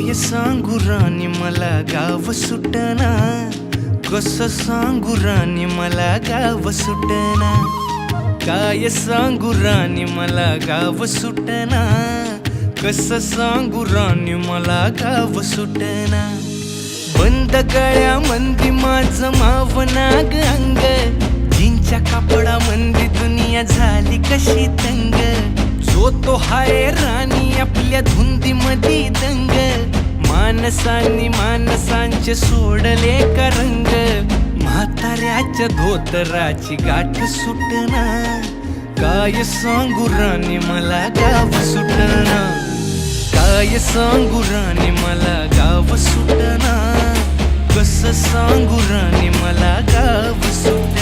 काय सांगू राणी मला गाव सुटना, कसं सांगू राणी मला गाव सुटना, काय सांगू राणी मला गाव सुटना, कसं सांगू राणी मला गाव सुटना। बंद गळ्यामंदी माझं मावनाग अंग, जीनच्या कापडामंदी दुनिया झाली कशी तंग, जो तो हाय राणी आपल्या धुंदीमधी दंग, माणसांनी माणसांचे सोडले का रंग, म्हाताऱ्याच्या धोतराची गाठ सुटना, काय सांगू राणी मला गाव सुटना, काय सांगू राणी मला गाव सुटना, कसं सांगू राणी मला गाव सुटना।